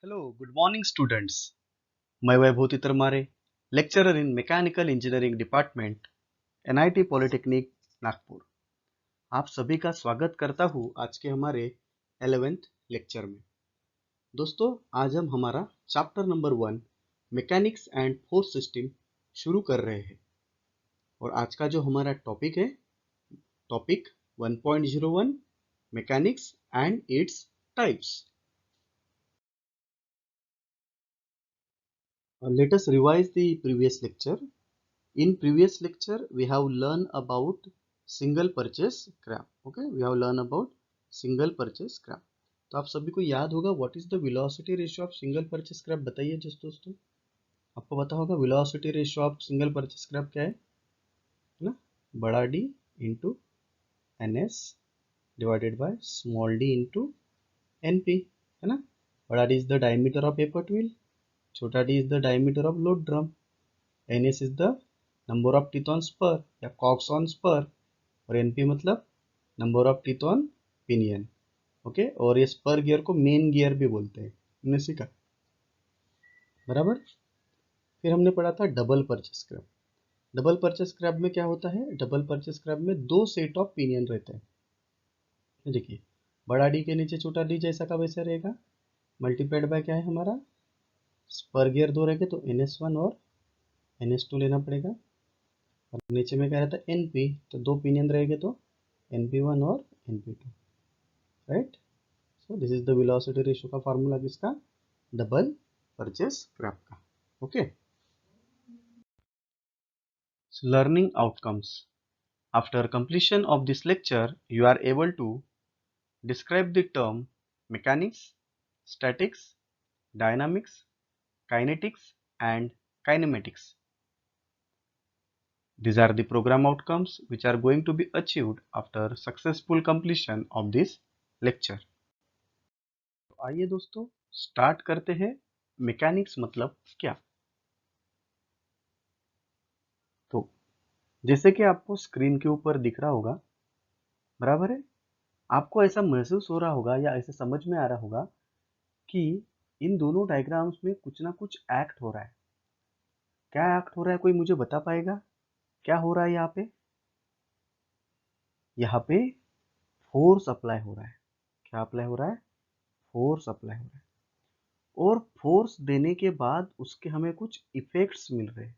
Hello good morning students. मैं Vaibhav Titarmare, lecturer in mechanical engineering department, NIT polytechnic Nagpur. आप सभी का स्वागत करता हूँ आज के हमारे 11th लेक्चर में। दोस्तों, आज हम हमारा chapter number 1 mechanics and force system शुरू कर रहे हैं। और आज का जो हमारा टॉपिक है, topic 1.01 mechanics and its types. Let us revise the previous lecture. In previous lecture, we have learned about single purchase scrap. Okay, we have learned about single purchase scrap. तो आप सभी को याद होगा what is the velocity ratio of single purchase crab. बताइए दोस्तों, आपको पता होगा velocity ratio of single purchase crab क्या है ना? बड़ा D into N S divided by small D into N P, है ना? बड़ा D is the diameter of effort wheel, छोटा D is the diameter of load drum, N S is the number of teeth on spur या cogs on spur, और NP मतलब number of teeth on pinion. Okay, और ये spur gear को main gear भी बोलते हैं, हमने सीखा बराबर। फिर हमने पढ़ा था double purchase scrap. Double purchase scrap में क्या होता है? डबल परचेस स्क्रैप में दो सेट ऑफ पिनियन रहते हैं। देखिए, बड़ा डी के नीचे छोटा डी जैसा का वैसा रहेगा, मल्टीप्लाइड बाय क्या है हमारा? स्पर गियर दो रहेंगे तो NS1 और NS2 लेना पड़ेगा, और नीचे में क्या रहता है? NP, तो दो पिनियन रहेंगे तो NP1 और NP2, right. So this is the velocity ratio का फार्मूला किसका? डबल परचेस स्क्रैप का। Okay, so learning outcomes. After completion of this lecture, you are able to describe the term mechanics, statics, dynamics, kinetics, and kinematics. These are the program outcomes which are going to be achieved after successful completion of this lecture. आइए दोस्तों, start करते हैं। Mechanics मतलब क्या? तो जैसे कि आपको स्क्रीन के ऊपर दिख रहा होगा, बराबर है, आपको ऐसा महसूस हो रहा होगा या ऐसे समझ में आ रहा होगा कि इन दोनों डायग्राम्स में कुछ ना कुछ एक्ट हो रहा है। क्या एक्ट हो रहा है, कोई मुझे बता पाएगा क्या हो रहा है यहाँ पे? यहाँ पे फोर्स अप्लाई हो रहा है। क्या अप्लाई हो रहा है? फोर्स अप्लाई हो रहा है। और फोर्स देने के बाद उसके हमें कुछ इफेक्ट्स मिल रहे हैं।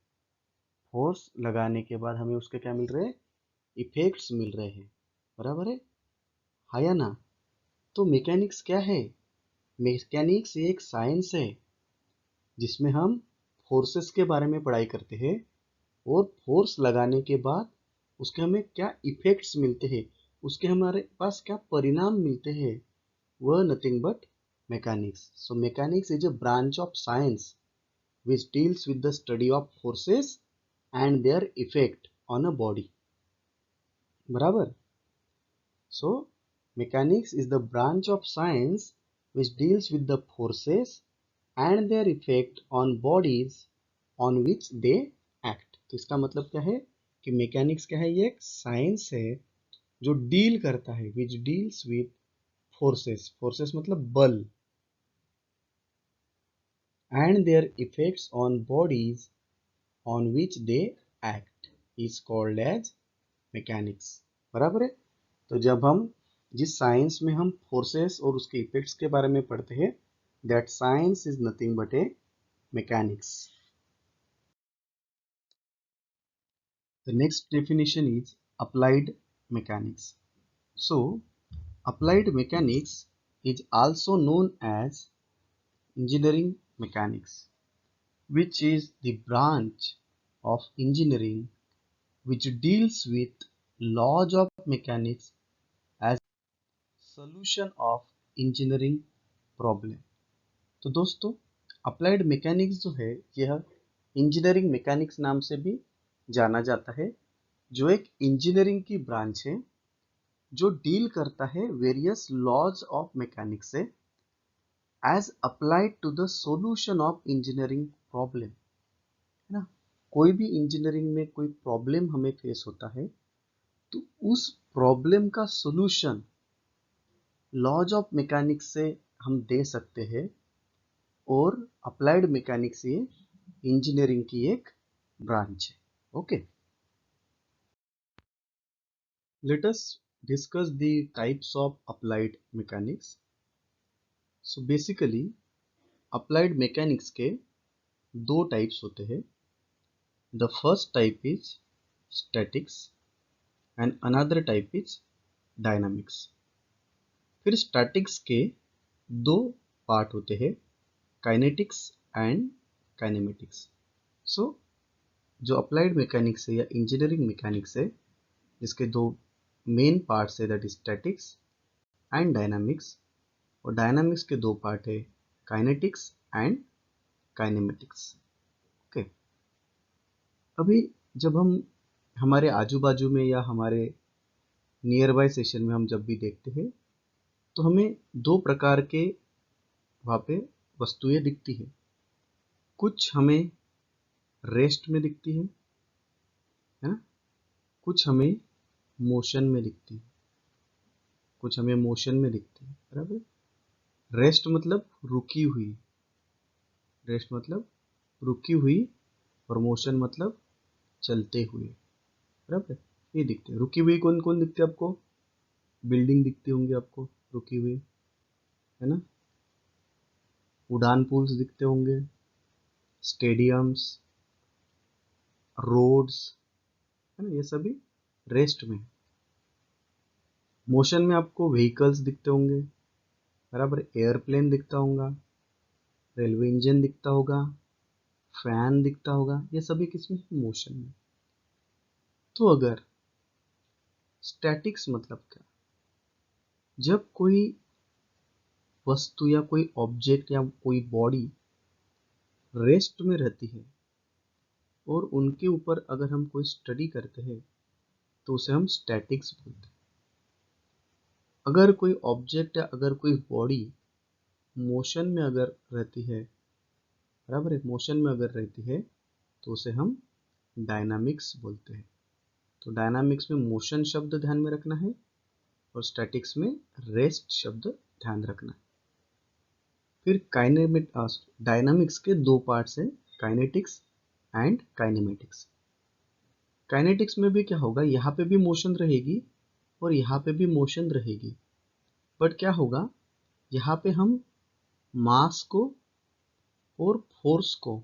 फोर्स लगाने के बाद हमें उसके क्या मिल रहे हैं? इफेक्ट्स मिल रहे हैं, बराबर है या ना? तो मैकेनिक्स क्या है? मैकेनिक्स एक साइंस है जिसमें हम फोर्सेस के बारे में पढ़ाई करते हैं, और फोर्स लगाने के बाद उसके हमें क्या इफेक्ट्स मिलते हैं, उसके हमारे पास क्या परिणाम मिलते हैं, वह nothing but mechanics. So mechanics is a branch of science which deals with the study of forces and their effect on a body. बराबर. So mechanics is the branch of science which deals with the forces and their effect on bodies on which they act. तो इसका मतलब क्या है कि mechanics क्या है? ये एक साइंस है जो डील करता है, which deals with forces. Forces मतलब बल, and their effects on bodies on which they act is called as mechanics. बराबर है। तो जब हम जिस साइंस में हम फोर्सेस और उसके इफेक्ट्स के बारे में पढ़ते हैं, that science is nothing but A mechanics. The next definition is applied mechanics. So applied mechanics is also known as engineering mechanics, which is the branch of engineering which deals with laws of mechanics as solution of engineering problem. तो दोस्तों, applied mechanics जो है यह engineering mechanics नाम से भी जाना जाता है, जो एक इंजीनियरिंग की ब्रांच है जो डील करता है वेरियस लॉज ऑफ मैकेनिक्स से as applied to the solution of engineering problem, है ना? कोई भी इंजीनियरिंग में कोई प्रॉब्लम हमें फेस होता है तो उस प्रॉब्लम का सॉल्यूशन लॉज ऑफ मैकेनिक्स से हम दे सकते हैं, और अप्लाइड मैकेनिक्स ये इंजीनियरिंग की एक ब्रांच है. Okay, let us discuss the types of applied mechanics. So basically applied mechanics के दो टाइप्स होते हैं. The first type is statics and another type is dynamics. फिर स्टैटिक्स के दो पार्ट होते हैं, काइनेटिक्स एंड काइनेमेटिक्स. सो जो अप्लाइड मैकेनिक्स है या इंजीनियरिंग मैकेनिक्स है, इसके दो मेन पार्ट्स है, that is statics and dynamics. और डायनामिक्स के दो पार्ट है, काइनेटिक्स एंड काइनेमेटिक्स. ओके, अभी जब हम हमारे आजू बाजू में या हमारे नियर बाय सेशन में हम जब भी देखते हैं तो हमें दो प्रकार के वहाँ पे वस्तुएं दिखती है. कुछ हमें रेस्ट में दिखती है ना, कुछ हमें मोशन में दिखती है, कुछ हमें मोशन में दिखती है. बराबर. रेस्ट मतलब रुकी हुई, रेस्ट मतलब रुकी हुई, और मोशन मतलब चलते हुए. बराबर, ये दिखते हैं. रुकी हुई कौन कौन दिखते हैं आपको? बिल्डिंग दिखती होंगी आपको रुकी हुई, है ना. उड़ान पुल्स दिखते होंगे, स्टेडियम्स, रोड्स, है ना, ये सभी रेस्ट में. मोशन में आपको व्हीकल्स दिखते होंगे. बराबर, एयरप्लेन दिखता होगा, रेलवे इंजन दिखता होगा, फैन दिखता होगा, ये सभी किसमें? मोशन में. तो अगर स्टैटिक्स मतलब क्या? जब कोई वस्तु या कोई ऑब्जेक्ट या कोई बॉडी रेस्ट में रहती है और उनके ऊपर अगर हम कोई स्टडी करते हैं तो उसे हम स्टैटिक्स बोलते हैं. अगर कोई ऑब्जेक्ट या अगर कोई बॉडी मोशन में अगर रहती है, बराबर है, मोशन में अगर रहती है तो उसे हम डायनामिक्स बोलते हैं. तो डायनामिक्स में मोशन शब्द ध्यान में रखना है और स्टैटिक्स में रेस्ट शब्द ध्यान रखना है. फिर डायनामिक्स के दो पार्ट्स हैं, काइनेटिक्स एंड काइनेमेटिक्स. काइनेटिक्स में भी क्या होगा, यहाँ पे भी मोशन रहेगी और यहाँ पे भी मोशन रहेगी. बट क्या होगा, यहाँ पे हम मास को और फोर्स को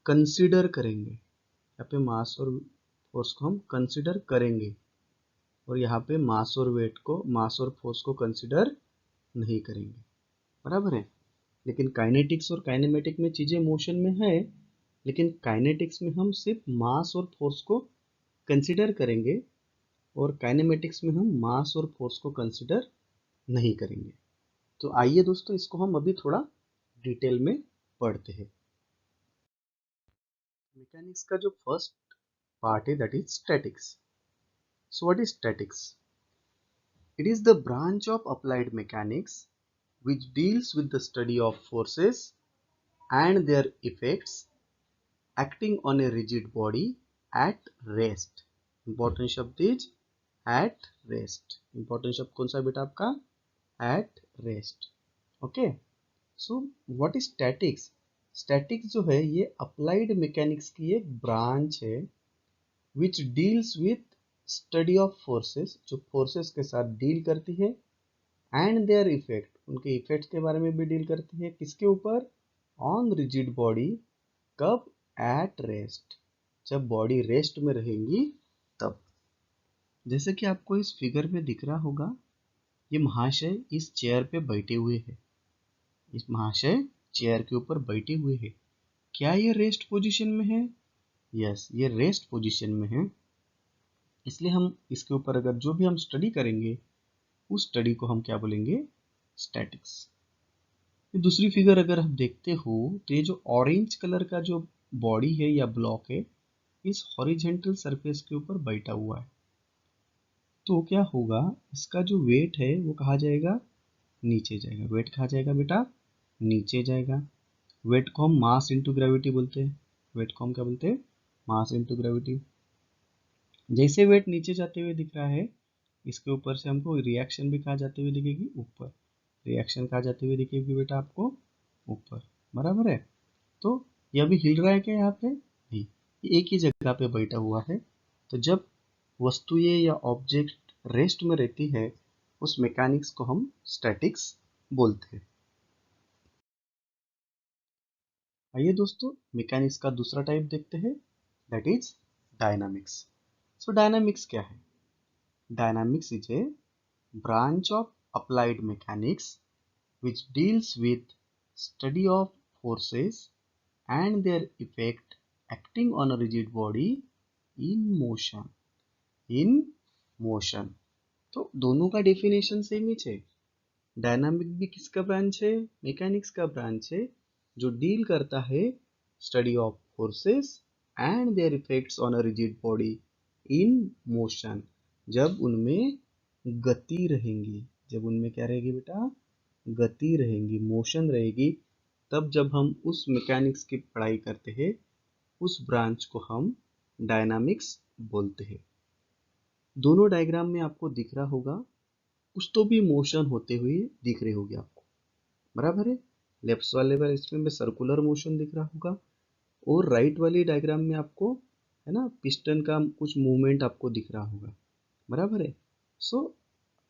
कंसीडर करेंगे. यहाँ पे मास और फोर्स को हम कंसीडर करेंगे और यहाँ पे मास और वेट को, मास और फोर्स को कंसीडर नहीं करेंगे. बराबर है. लेकिन काइनेटिक्स और काइनेमेटिक में चीजें मोशन में है, लेकिन काइनेटिक्स में हम सिर्फ मास और फोर्स को कंसीडर करेंगे और काइनेमेटिक्स में हम मास और फोर्स को कंसीडर नहीं करेंगे. तो आइए दोस्तों, इसको हम अभी थोड़ा डिटेल में पढ़ते हैं. मैकेनिक्स का जो फर्स्ट पार्ट है, that is statics. So what is statics? It is the branch of applied mechanics which deals with the study of forces and their effects acting on a rigid body at rest. Important शब्द is at rest. Important शब्द कौन सा बेटा आपका? At rest. Okay. So what is statics? Statics जो है ये applied mechanics की एक ब्रांच है which deals with study of forces, जो forces के साथ डील करती है, एंड देयर इफेक्ट, उनके इफेक्ट के बारे में भी डील करती है. किसके ऊपर? On rigid body. कब? एट रेस्ट, जब बॉडी रेस्ट में रहेंगी तब. जैसे कि आपको इस फिगर में दिख रहा होगा, ये महाशय इस चेयर पे बैठे हुए हैं. इस महाशय चेयर के ऊपर बैठे हुए हैं. क्या ये रेस्ट पोजीशन में है? यस, ये रेस्ट पोजीशन में है. इसलिए हम इसके ऊपर अगर जो भी हम स्टडी करेंगे उस स्टडी को हम क्या बोलेंगे? स्टैटिक्स. दूसरी फिगर अगर हम देखते हो तो ये जो ऑरेंज कलर का जो बॉडी है या ब्लॉक है, इस हॉरिजेंटल सरफेस के ऊपर बैठा हुआ है. तो क्या होगा, इसका जो वेट है वो कहाँ जाएगा? नीचे जाएगा. वेट कहाँ जाएगा बेटा? नीचे जाएगा. वेट को हम मास इंटू ग्रेविटी बोलते हैं. वेट को हम क्या बोलते हैं? Mass into gravity. जैसे वेट नीचे जाते हुए दिख रहा है, इसके ऊपर से हमको रिएक्शन भी कहाँ जाते हुए दिखेगी? ऊपर. रिएक्शन कहाँ जाते हुए दिखेगी बेटा आपको? ऊपर, बराबर है। तो ये अभी हिल रहा है क्या यहाँ पे? नहीं, ये एक ही जगह पे बैठा हुआ है। तो जब वस्तुएं या ऑब्जेक्ट रेस्ट में रहती है उस मैकेनिक्स को हम स्टैटिक्स बोलते हैं। आइए दोस्तों मैकेनिक्स का दूसरा टाइप देखते हैं, that is dynamics. So dynamics क्या है? Dynamics is a branch of applied mechanics which deals with study of forces and their effect acting on a rigid body in motion in motion। तो दोनों का definition same ही है। Dynamic भी किसका branch है? Mechanics का ब्रांच है, जो डील करता है study of forces and there effects on a rigid body in motion. जब उनमें गति रहेंगी, जब उनमें क्या रहेगी बेटा? गति रहेंगी, मोशन रहेगी, तब जब हम उस मैकेनिक्स की पढ़ाई करते हैं उस ब्रांच को हम डायनामिक्स बोलते हैं। दोनों डायग्राम में आपको दिख रहा होगा, कुछ तो भी मोशन होते हुए दिख रहे होंगे आपको, बराबर है। लेफ्ट वाले इसमें सर्कुलर मोशन दिख रहा होगा और राइट वाली डायग्राम में आपको है ना पिस्टन का कुछ मूवमेंट आपको दिख रहा होगा, बराबर है। सो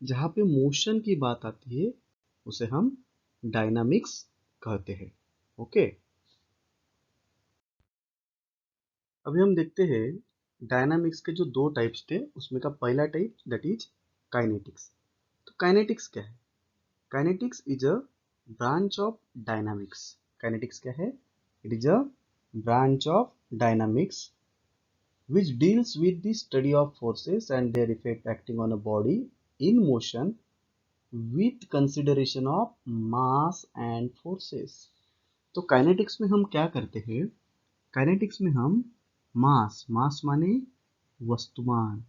जहाँ पे मोशन की बात आती है उसे हम डायनामिक्स कहते हैं। ओके, अभी हम देखते हैं डायनामिक्स के जो दो टाइप्स थे उसमें का पहला टाइप दैट इज काइनेटिक्स। तो काइनेटिक्स क्या है? Kinetics is a branch of dynamics. Kinetics क्या है? It is a branch of dynamics which deals with the study of forces and their effect acting on a body in motion with consideration of mass and forces। तो kinetics में हम क्या करते हैं? Kinetics में हम मास, मास माने वस्तुमान,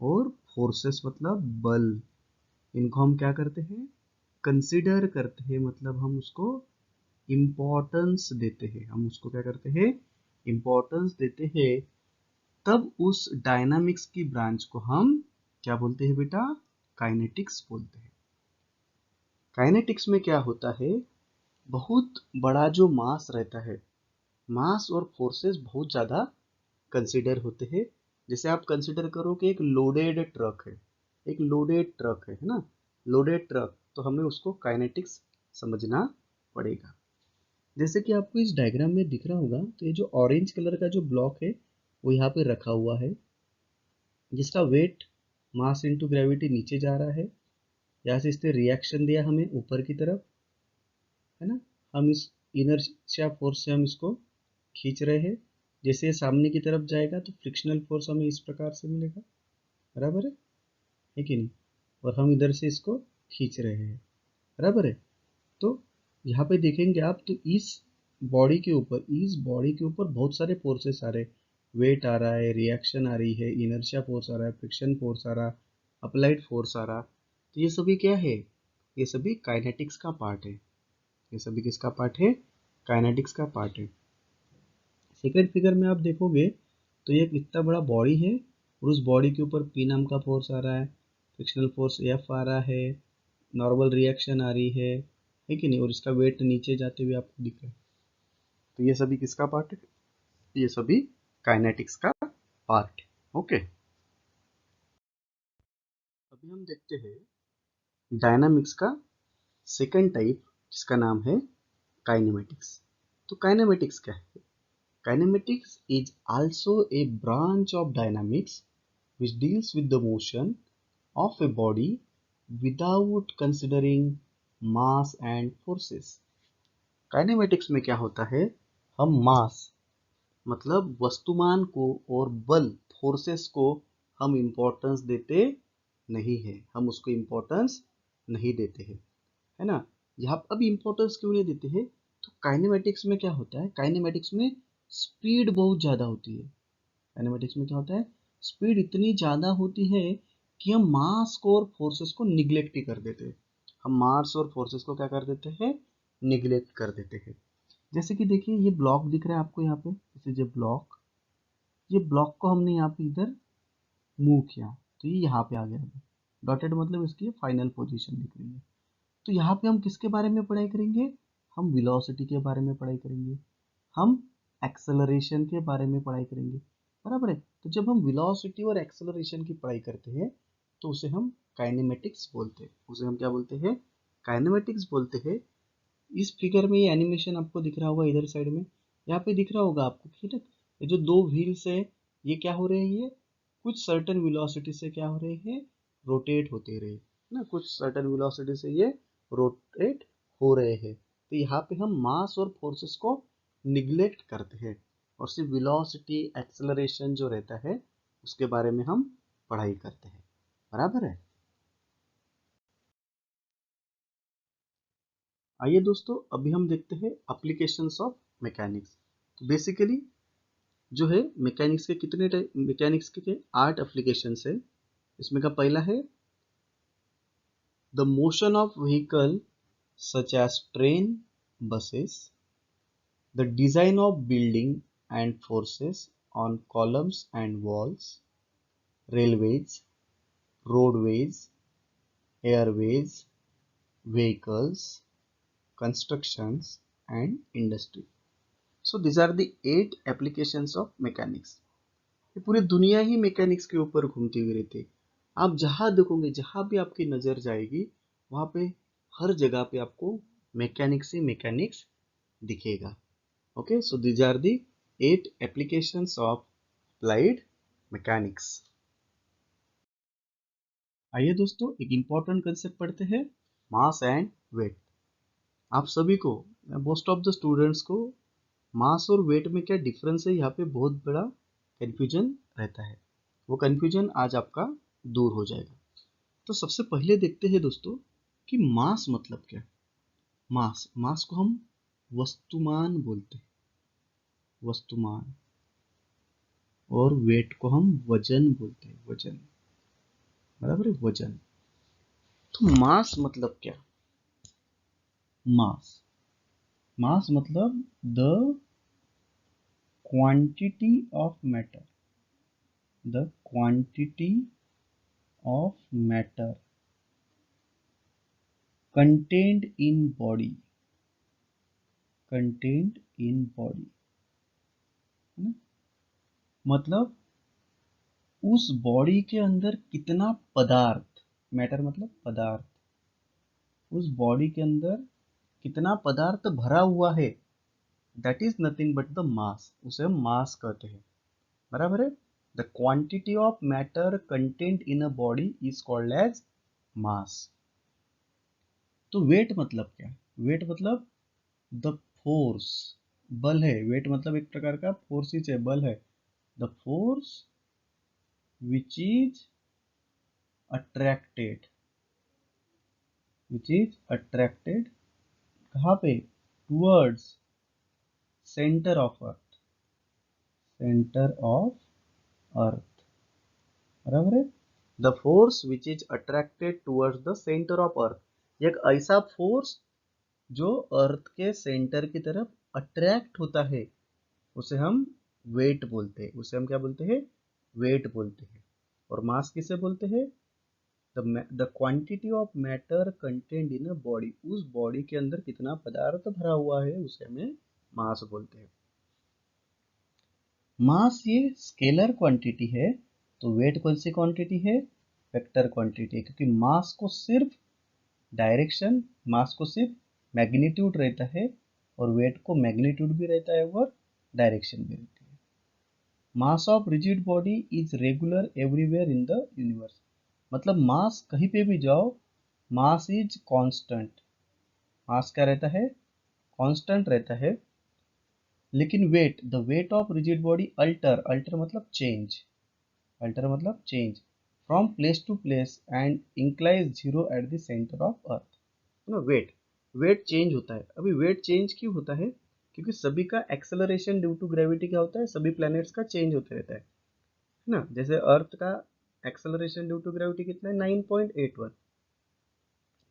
और फोर्सेस मतलब बल, इनको हम क्या करते हैं? कंसिडर करते हैं, मतलब हम उसको इम्पोर्टेंस देते हैं। हम उसको क्या करते हैं? इम्पोर्टेंस देते हैं। तब उस डायनामिक्स की ब्रांच को हम क्या बोलते हैं बेटा? काइनेटिक्स बोलते हैं। काइनेटिक्स में क्या होता है? बहुत बड़ा जो मास रहता है, मास और फोर्सेस बहुत ज़्यादा कंसिडर होते हैं। जैसे आप कंसिडर करो कि एक लोडेड ट्रक है, एक लोडेड ट्रक है ना, लोडेड ट्रक, तो हमें उसको काइनेटिक्स समझना पड़ेगा। जैसे कि आपको इस डायग्राम में दिख रहा होगा, तो ये जो ऑरेंज कलर का जो ब्लॉक है वो यहाँ पे रखा हुआ है, जिसका वेट मास इनटू ग्रेविटी नीचे जा रहा है। यहाँ से इसने रिएक्शन दिया हमें ऊपर की तरफ, है ना। हम इस इनर्शिया फोर्स से हम इसको खींच रहे हैं। जैसे ये सामने की तरफ जाएगा तो फ्रिक्शनल फोर्स हमें इस प्रकार से मिलेगा, बराबर है कि नहीं? और हम इधर से इसको खींच रहे हैं, बराबर है। तो यहाँ पे देखेंगे आप, तो इस बॉडी के ऊपर, इस बॉडी के ऊपर बहुत सारे फोर्सेस आ रहे हैं। वेट आ रहा है, रिएक्शन आ रही है, इनर्शिया फोर्स आ रहा है, फ्रिक्शन फोर्स आ रहा, अप्लाइड फोर्स आ रहा। तो ये सभी क्या है? ये सभी काइनेटिक्स का पार्ट है। ये सभी किसका पार्ट है? काइनेटिक्स का पार्ट है। सेकंड फिगर में आप देखोगे तो ये इतना बड़ा बॉडी है और उस बॉडी के ऊपर पी नाम का फोर्स आ रहा है, फ्रिक्शनल फोर्स एफ आ रहा है, नॉर्मल रिएक्शन आ रही है कि नहीं? और इसका वेट नीचे जाते हुए आपको दिख रहा है। तो ये सभी किसका पार्ट है? ये सभी काइनेटिक्स का पार्ट है। ओके, अभी हम देखते हैं डायनामिक्स का सेकंड टाइप, जिसका नाम है काइनेमेटिक्स। तो काइनेमेटिक्स क्या है? Kinematics is also a branch of dynamics which deals with the motion of a body without considering mass and forces। Kinematics में क्या होता है? हम मास मतलब वस्तुमान को और बल फोर्सेस को हम इम्पोर्टेंस देते नहीं है, हम उसको इम्पोर्टेंस नहीं देते हैं, है ना। यहाँ अब इम्पोर्टेंस क्यों नहीं देते हैं? तो काइनेमेटिक्स में क्या होता है? काइनेमेटिक्स में स्पीड बहुत ज़्यादा होती है। काइनेमेटिक्स में क्या होता है? स्पीड इतनी ज़्यादा होती है कि हम मास को और फोर्सेस को निग्लेक्ट ही कर देते हैं। हम मास और फोर्सेस को क्या कर देते हैं? निग्लेक्ट कर देते हैं। जैसे कि देखिए ये ब्लॉक दिख रहा है आपको यहाँ पे, जैसे ये ब्लॉक, ये ब्लॉक को हमने यहाँ पे इधर मूव किया तो ये यहाँ पे आ गया। डॉटेड मतलब इसकी फाइनल पोजीशन दिख रही है। तो यहाँ पे हम किसके बारे में पढ़ाई करेंगे? हम वेलोसिटी के बारे में पढ़ाई करेंगे, हम एक्सेलरेशन के बारे में पढ़ाई करेंगे, बराबर है। तो जब हम वेलोसिटी और एक्सेलरेशन की पढ़ाई करते हैं तो उसे हम काइनेमेटिक्स बोलते हैं, उसे हम क्या बोलते हैं, काइनेमेटिक्स बोलते हैं। इस फिगर में ये एनिमेशन आपको दिख रहा होगा, इधर साइड में यहाँ पे दिख रहा होगा आपको, ठीक है। ये जो दो व्हील्स है ये क्या हो रहे हैं, कुछ सर्टेन वेलोसिटी से क्या हो रहे हैं, रोटेट होते रहे ना, कुछ सर्टेन वेलोसिटी से ये रोटेट हो रहे हैं। तो यहाँ पे हम मास और फोर्सेस को निग्लेक्ट करते हैं और सिर्फ वेलोसिटी एक्सेलरेशन जो रहता है उसके बारे में हम पढ़ाई करते हैं, बराबर है। आइए दोस्तों अभी हम देखते हैं एप्लीकेशंस ऑफ मैकेनिक्स। तो बेसिकली जो है मैकेनिक्स के कितने मैकेनिक्स के 8 एप्लीकेशंस है। इसमें का पहला है the motion of vehicle such as train, buses, the design of building and forces on columns and walls, railways, roadways, airways, vehicles, constructions and industry. So these are the 8 applications of mechanics. ये पूरी दुनिया ही mechanics के ऊपर घूमती हुई रहती है। आप जहां देखोगे, जहां भी आपकी नजर जाएगी वहां पे हर जगह पे आपको मैकेनिक्स ही मैकेनिक्स दिखेगा। Okay, so these are the 8 applications of applied mechanics. आइए दोस्तों एक इंपॉर्टेंट कंसेप्ट पढ़ते हैं, मास एंड वेट। आप सभी को, मोस्ट ऑफ द स्टूडेंट्स को मास और वेट में क्या डिफरेंस है यहाँ पे बहुत बड़ा कंफ्यूजन रहता है। वो कंफ्यूजन आज आपका दूर हो जाएगा। तो सबसे पहले देखते हैं दोस्तों कि मास मतलब क्या। मास, मास को हम वस्तुमान बोलते हैं, वस्तुमान। और वेट को हम वजन बोलते हैं, वजन, बराबर है, वजन। तो मास मतलब क्या, मास, मास मतलब the quantity of matter, the quantity of matter contained in body, contained in body, है ना। मतलब उस बॉडी के अंदर कितना पदार्थ, मैटर मतलब पदार्थ, उस बॉडी के अंदर कितना पदार्थ भरा हुआ है, that is nothing but the mass, उसे हम मास कहते हैं, बराबर है। The quantity of matter content in a body is called as mass. तो वेट मतलब क्या, वेट मतलब द फोर्स, बल है। वेट मतलब एक प्रकार का फोर्स ही है, बल है। The force which is attracted, which is attracted कहाँ पे, towards centre of earth, centre of अर्थ, बराबर है। The force which is attracted towards the centre of अर्थ, एक ऐसा फोर्स जो अर्थ के सेंटर की तरफ अट्रैक्ट होता है उसे हम वेट बोलते हैं, उसे हम क्या बोलते हैं, वेट बोलते हैं। और मास किसे बोलते हैं, the quantity of matter content in a body, उस बॉडी के अंदर कितना पदार्थ भरा हुआ है उसे हमें मास बोलते हैं। मास ये स्केलर क्वांटिटी है, तो वेट कौन सी क्वांटिटी है, वेक्टर क्वांटिटी है, क्योंकि मास को सिर्फ डायरेक्शन, मास को सिर्फ मैग्नीट्यूड रहता है और वेट को मैग्नीट्यूड भी रहता है और डायरेक्शन भी रहती है। Mass of rigid body is regular everywhere in the universe, मतलब मास कहीं पे भी जाओ, मास इज कांस्टेंट, मास क्या रहता है, कांस्टेंट रहता है। लेकिन weight, the weight of rigid body alter, alter मतलब चेंज, अल्टर मतलब change from place to place and inclines zero at the centre of earth. ना वेट, वेट चेंज होता है। अभी वेट चेंज क्यों होता है, क्योंकि सभी का एक्सेलरेशन ड्यू टू ग्रेविटी क्या होता है, सभी प्लैनेट्स का चेंज होते रहता है ना। जैसे अर्थ का एक्सेलरेशन ड्यू टू ग्रेविटी कितना है, 9.81।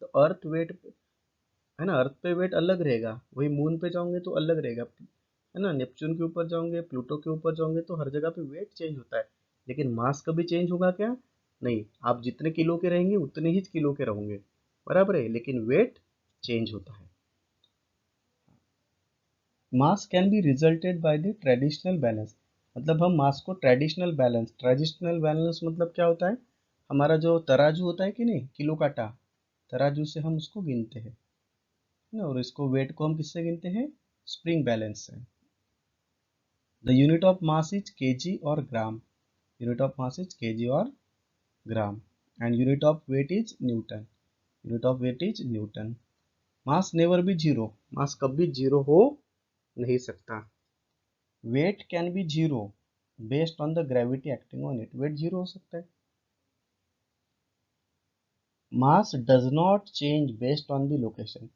तो अर्थ वेट है ना, अर्थ पे वेट अलग रहेगा, वही मून पे जाओगे तो अलग रहेगा, है ना। नेपच्यून के ऊपर जाओगे, प्लूटो के ऊपर जाओगे तो हर जगह पे वेट चेंज होता है। लेकिन मास कभी चेंज होगा क्या, नहीं। आप जितने किलो के रहेंगे उतने ही किलो के रहोगे, बराबर है, लेकिन वेट चेंज होता है। मास can be resulted by the traditional balance, मतलब हम मास को ट्रेडिशनल बैलेंस मतलब क्या होता है, हमारा जो तराजू होता है कि नहीं, किलो काटा, तराजू से हम उसको गिनते हैं ना, और इसको वेट को हम किससे गिनते हैं, स्प्रिंग बैलेंस से। The unit of mass is KG और gram, unit of mass is KG और gram, and unit of weight is newton, unit of weight is newton. Mass never be zero, mass कभी zero हो नहीं सकता। Weight can be zero based on the gravity acting on it, weight zero हो सकता है। Mass does not change based on the location,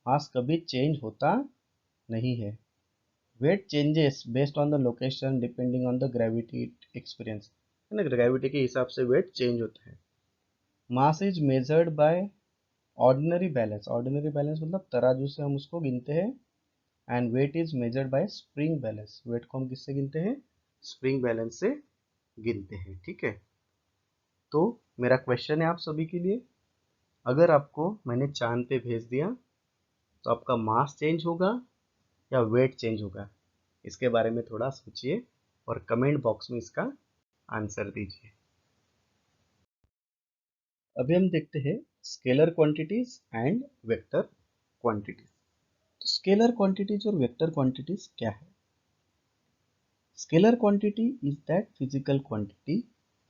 mass कभी change होता नहीं है। Weight changes based on the location depending on the gravity experience, है ना, gravity के हिसाब से वेट चेंज होता है। Mass is measured by ordinary balance, ordinary balance मतलब तराजू से हम उसको गिनते हैं, and weight is measured by spring balance, weight को हम किससे गिनते हैं, स्प्रिंग बैलेंस से गिनते हैं। ठीक है, तो मेरा क्वेश्चन है आप सभी के लिए, अगर आपको मैंने चांद पे भेज दिया तो आपका मास चेंज होगा या वेट चेंज होगा, इसके बारे में थोड़ा सोचिए और कमेंट बॉक्स में इसका आंसर दीजिए। अभी हम देखते हैं scalar quantities and vector quantities. तो स्केलर क्वांटिटीज और वेक्टर क्वांटिटीज क्या है? Scalar quantity is that physical quantity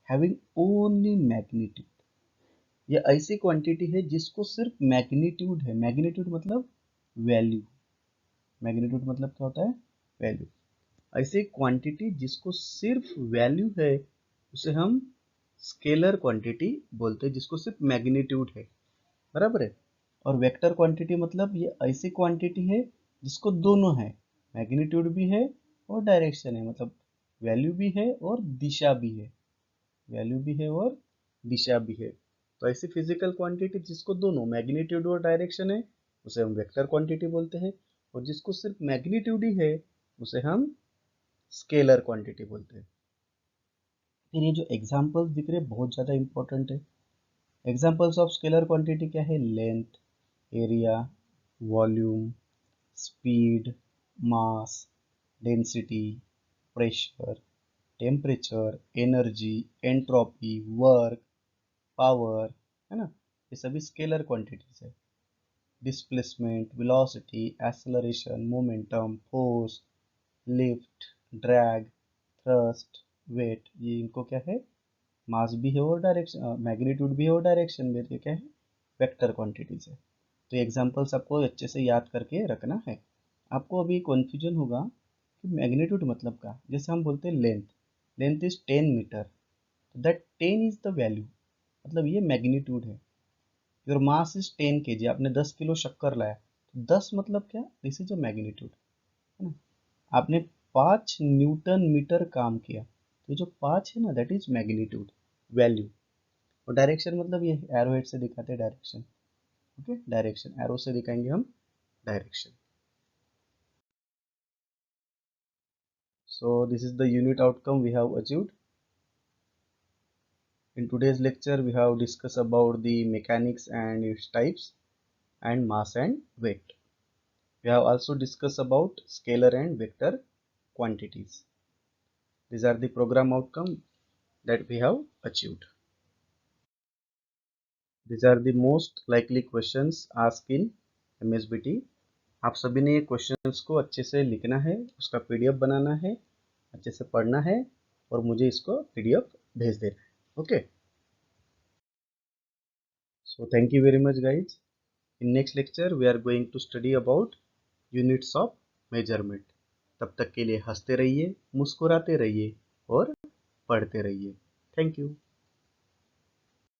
having only magnitude, ये ऐसी क्वांटिटी है जिसको सिर्फ मैग्नीट्यूड है, मैग्नीट्यूड मतलब वैल्यू, मैग्नीट्यूड मतलब क्या होता है, वैल्यू। ऐसी क्वांटिटी जिसको सिर्फ वैल्यू है उसे हम स्केलर क्वांटिटी बोलते हैं, जिसको सिर्फ मैग्नीट्यूड है, बराबर है। और वेक्टर क्वांटिटी मतलब ये ऐसी क्वांटिटी है जिसको दोनों है, मैग्नीट्यूड भी है और डायरेक्शन है, मतलब वैल्यू भी है और दिशा भी है, वैल्यू भी है और दिशा भी है। तो ऐसी फिजिकल क्वांटिटी जिसको दोनों मैग्नीट्यूड और डायरेक्शन है उसे हम वेक्टर क्वांटिटी बोलते हैं, और जिसको सिर्फ मैग्नीट्यूड ही है उसे हम स्केलर क्वांटिटी बोलते हैं। फिर ये जो एग्जांपल्स दिख रहे हैं बहुत ज़्यादा इंपॉर्टेंट है। एग्जांपल्स ऑफ स्केलर क्वांटिटी क्या है, length, area, volume, speed, mass, density, pressure, temperature, energy, entropy, work, power, है ना, ये सभी स्केलर क्वांटिटीज है। Displacement, velocity, acceleration, momentum, force, lift, drag, thrust, weight, ये इनको क्या है, मास भी है और डायरेक्शन, मैग्नीट्यूड भी है और डायरेक्शन भी है, ये क्या है, वेक्टर क्वांटिटीज है। तो एग्जांपल्स आपको अच्छे से याद करके रखना है। आपको अभी कन्फ्यूजन होगा कि मैग्नीट्यूड मतलब क्या, जैसे हम बोलते हैं length, length is 10 metre, that 10 is the value, मतलब ये मैग्नीट्यूड है। योर मास इज 10 kg, आपने 10 किलो शक्कर लाया, तो 10 मतलब क्या, दिस इज अ मैग्नीट्यूड, है ना। आपने 5 न्यूटन मीटर काम किया, तो ये जो 5 है ना, दैट इज मैग्नीट्यूड, वैल्यू। और डायरेक्शन मतलब ये एरो हेड से दिखाते हैं डायरेक्शन, ओके, डायरेक्शन एरो से दिखाएंगे हम direction. So this is the unit outcome we have achieved. In today's lecture we have discussed about the mechanics and its types and mass and weight. We have also discussed about scalar and vector quantities. These are the program outcome that we have achieved. These are the most likely questions asked in MSBT. आप सभी ने ये questions को अच्छे से लिखना है, उसका पीडीएफ बनाना है, अच्छे से पढ़ना है और मुझे इसको पीडीएफ भेज देना है, okay. So thank you very much guys. In next lecture we are going to study about units of measurement. तब तक के लिए हंसते रहिए, मुस्कुराते रहिए और पढ़ते रहिए। Thank you.